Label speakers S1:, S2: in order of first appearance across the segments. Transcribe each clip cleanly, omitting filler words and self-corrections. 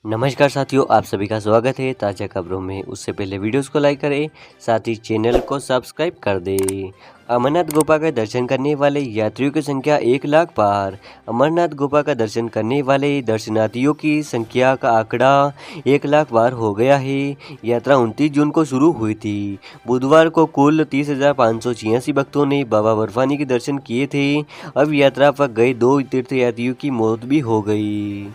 S1: नमस्कार साथियों, आप सभी का स्वागत है ताज़ा खबरों में। उससे पहले वीडियोस को लाइक करें, साथ ही चैनल को सब्सक्राइब कर दें। अमरनाथ गुफा का दर्शन करने वाले यात्रियों की संख्या 1 लाख पार। अमरनाथ गुफा का दर्शन करने वाले दर्शनार्थियों की संख्या का आंकड़ा 1 लाख पार हो गया है। यात्रा 29 जून को शुरू हुई थी। बुधवार को कुल 30,586 भक्तों ने बाबा बर्फानी के दर्शन किए थे। अब यात्रा पर गए 2 तीर्थयात्रियों की मौत भी हो गई।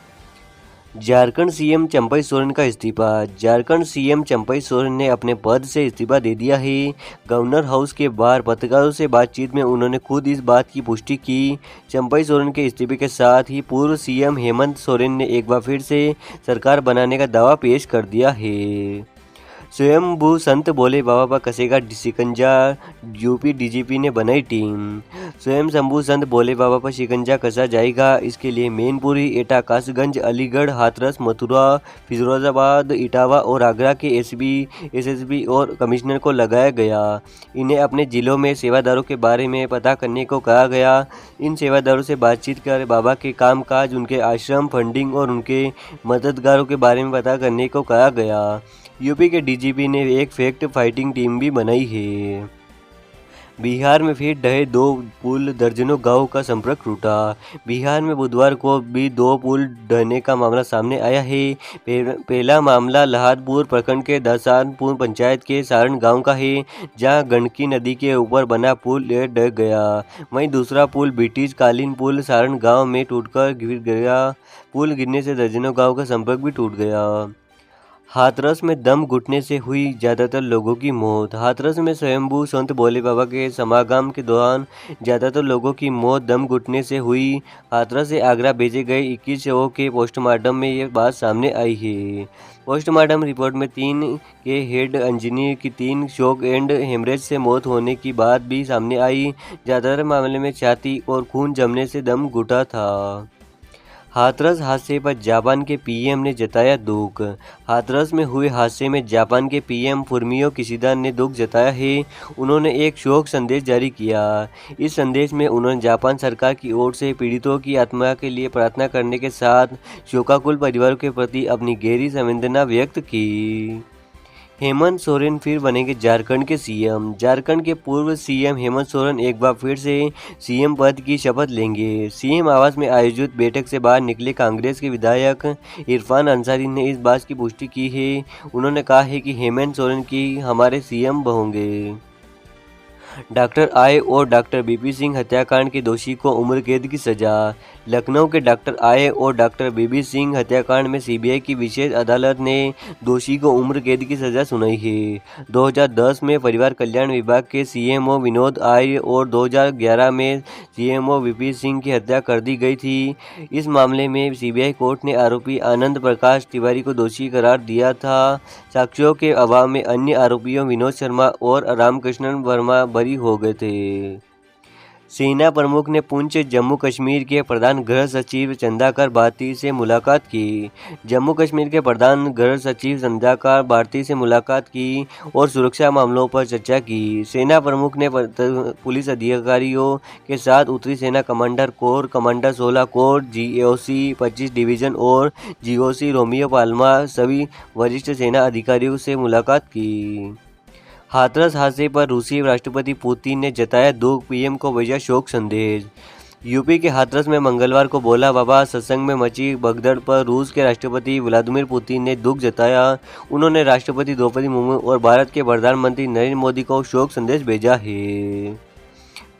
S1: झारखंड सीएम चंपई सोरेन का इस्तीफा। झारखंड सीएम चंपई सोरेन ने अपने पद से इस्तीफा दे दिया है। गवर्नर हाउस के बाहर पत्रकारों से बातचीत में उन्होंने खुद इस बात की पुष्टि की। चंपई सोरेन के इस्तीफे के साथ ही पूर्व सीएम हेमंत सोरेन ने एक बार फिर से सरकार बनाने का दावा पेश कर दिया है। स्वयंभू संत भोले बाबा पर कसेगा शिकंजा, यूपी डीजीपी ने बनाई टीम। स्वयं शंभू संत भोले बाबा पर शिकंजा कसा जाएगा। इसके लिए मैनपुरी, एटा, कासगंज, अलीगढ़, हाथरस, मथुरा, फिरोजाबाद, इटावा और आगरा के एसपी, एसएसपी और कमिश्नर को लगाया गया। इन्हें अपने जिलों में सेवादारों के बारे में पता करने को कहा गया। इन सेवादारों से बातचीत कर बाबा के कामकाज, उनके आश्रम, फंडिंग और उनके मददगारों के बारे में पता करने को कहा गया। यूपी के डीजीपी ने एक फैक्ट फाइटिंग टीम भी बनाई है। बिहार में फिर ढहे 2 पुल, दर्जनों गांव का संपर्क टूटा। बिहार में बुधवार को भी 2 पुल ढहने का मामला सामने आया है। पहला मामला लहादपुर प्रखंड के दसानपुर पंचायत के सारण गांव का है, जहां गंडकी नदी के ऊपर बना पुल ढह गया। वहीं दूसरा पुल ब्रिटिश कालीन पुल सारण गांव में टूटकर गिर गया। पुल गिरने से दर्जनों गाँव का संपर्क भी टूट गया। हाथरस में दम घुटने से हुई ज़्यादातर लोगों की मौत। हाथरस में स्वयंभू संत भोले बाबा के समागम के दौरान ज़्यादातर लोगों की मौत दम घुटने से हुई। हाथरस से आगरा भेजे गए 21 शवों के पोस्टमार्टम में ये बात सामने आई है। पोस्टमार्टम रिपोर्ट में 3 के हेड इंजीनियर की 3 शॉक एंड हेमरेज से मौत होने की बात भी सामने आई। ज़्यादातर मामले में छाती और खून जमने से दम घुटा था। हाथरस हादसे पर जापान के पीएम ने जताया दुख। हाथरस में हुए हादसे में जापान के पीएम फुमियो किशिदा ने दुख जताया है। उन्होंने एक शोक संदेश जारी किया। इस संदेश में उन्होंने जापान सरकार की ओर से पीड़ितों की आत्मा के लिए प्रार्थना करने के साथ शोकाकुल परिवारों के प्रति अपनी गहरी संवेदना व्यक्त की। हेमंत सोरेन फिर बनेंगे झारखंड के सीएम। झारखंड के पूर्व सीएम हेमंत सोरेन एक बार फिर से सीएम पद की शपथ लेंगे। सीएम आवास में आयोजित बैठक से बाहर निकले कांग्रेस के विधायक इरफान अंसारी ने इस बात की पुष्टि की है। उन्होंने कहा है कि हेमंत सोरेन की हमारे सीएम होंगे। डॉक्टर आय और डॉक्टर बीपी सिंह हत्याकांड के दोषी को उम्र कैद की सजा। लखनऊ के डॉक्टर आय और डॉक्टर बीपी सिंह हत्याकांड में सीबीआई की विशेष अदालत ने दोषी को उम्र कैद की सजा सुनाई है। 2010 में परिवार कल्याण विभाग के सीएमओ विनोद आय और 2011 में सीएमओ बीपी सिंह की हत्या कर दी गई थी। इस मामले में सीबीआई कोर्ट ने आरोपी आनंद प्रकाश तिवारी को दोषी करार दिया था। साक्ष्यों के अभाव में अन्य आरोपियों विनोद शर्मा और रामकृष्णन वर्मा बरी हो गए थे। सेना प्रमुख ने पुंछ, जम्मू कश्मीर के प्रधान गृह सचिव चंद्रकर भारती से मुलाकात की। जम्मू कश्मीर के प्रधान गृह सचिव चंद्रकर भारती से मुलाकात की और सुरक्षा मामलों पर चर्चा की। सेना प्रमुख ने पुलिस अधिकारियों के साथ उत्तरी सेना commander, core commander 16 core, GOC 25 division और जीओसी रोमियो पाल्मा सभी वरिष्ठ सेना अधिकारियों से मुलाकात की। हाथरस हादसे पर रूसी राष्ट्रपति पुतिन ने जताया दुख, पीएम को भेजा शोक संदेश। यूपी के हाथरस में मंगलवार को भोला बाबा सत्संग में मची भगदड़ पर रूस के राष्ट्रपति व्लादिमीर पुतिन ने दुख जताया। उन्होंने राष्ट्रपति द्रौपदी मुर्मू और भारत के प्रधानमंत्री नरेंद्र मोदी को शोक संदेश भेजा है।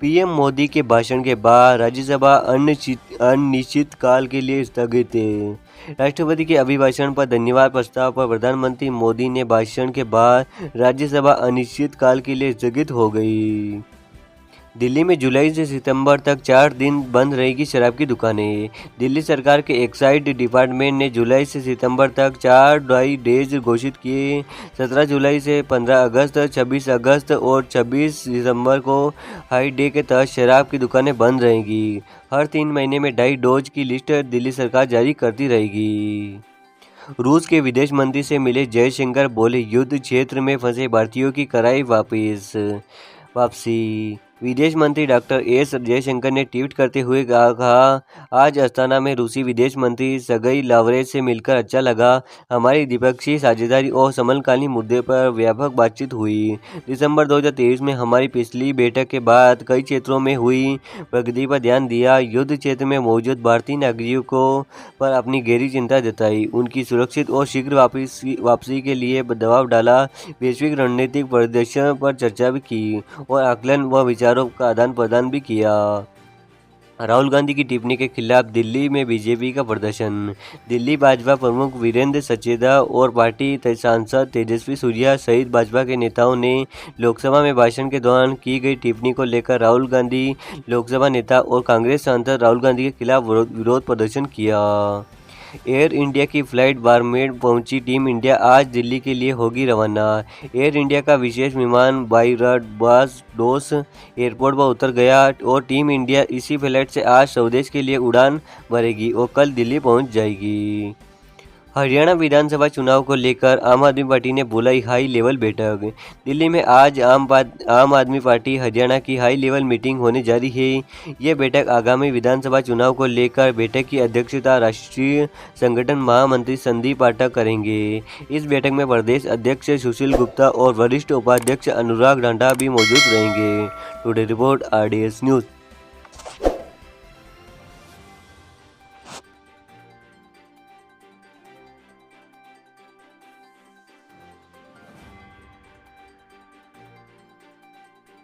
S1: पीएम मोदी के भाषण के बाद राज्यसभा अनिश्चितकाल के लिए स्थगित है। राष्ट्रपति के अभिभाषण पर धन्यवाद प्रस्ताव पर प्रधानमंत्री मोदी ने भाषण के बाद राज्यसभा अनिश्चितकाल के लिए स्थगित हो गई। दिल्ली में जुलाई से सितंबर तक 4 दिन बंद रहेगी शराब की दुकानें। दिल्ली सरकार के एक्साइज डिपार्टमेंट ने जुलाई से सितंबर तक 4 ड्राई डेज घोषित किए। 17 जुलाई से 15 अगस्त, 26 अगस्त और 26 दिसंबर को हाई डे के तहत शराब की दुकानें बंद रहेंगी। हर 3 महीने में 2.5 डोज की लिस्ट दिल्ली सरकार जारी करती रहेगी। रूस के विदेश मंत्री से मिले जयशंकर, बोले युद्ध क्षेत्र में फंसे भारतीयों की कराई वापसी। विदेश मंत्री डॉक्टर एस जयशंकर ने ट्वीट करते हुए कहा, आज अस्थाना में रूसी विदेश मंत्री सर्गेई लावरेव से मिलकर अच्छा लगा। हमारी द्विपक्षीय साझेदारी और समकालीन मुद्दे पर व्यापक बातचीत हुई। दिसंबर 2023 में हमारी पिछली बैठक के बाद कई क्षेत्रों में हुई प्रगति पर ध्यान दिया। युद्ध क्षेत्र में मौजूद भारतीय नागरिकों पर अपनी गहरी चिंता जताई, उनकी सुरक्षित और शीघ्र वापसी के लिए दबाव डाला। वैश्विक रणनीतिक परिदृश्य पर चर्चा भी की और आकलन व विचारों का आदान प्रदान भी किया। राहुल गांधी की टिप्पणी के खिलाफ दिल्ली में बीजेपी का प्रदर्शन। दिल्ली भाजपा प्रमुख वीरेंद्र सचदेवा और पार्टी सांसद तेजस्वी सूर्या सहित भाजपा के नेताओं ने लोकसभा में भाषण के दौरान की गई टिप्पणी को लेकर राहुल गांधी लोकसभा नेता और कांग्रेस सांसद राहुल गांधी के खिलाफ विरोध प्रदर्शन किया। एयर इंडिया की फ्लाइट बारमेर पहुंची टीम इंडिया आज दिल्ली के लिए होगी रवाना। एयर इंडिया का विशेष विमान बारबाडोस एयरपोर्ट पर उतर गया और टीम इंडिया इसी फ्लाइट से आज स्वदेश के लिए उड़ान भरेगी और कल दिल्ली पहुंच जाएगी। हरियाणा विधानसभा चुनाव को लेकर आम आदमी पार्टी ने बुलाई हाई लेवल बैठक। दिल्ली में आज आम आदमी पार्टी हरियाणा की हाई लेवल मीटिंग होने जा रही है। ये बैठक आगामी विधानसभा चुनाव को लेकर बैठक की अध्यक्षता राष्ट्रीय संगठन महामंत्री संदीप पाठक करेंगे। इस बैठक में प्रदेश अध्यक्ष सुशील गुप्ता और वरिष्ठ उपाध्यक्ष अनुराग ढांडा भी मौजूद रहेंगे। Today report RDS news.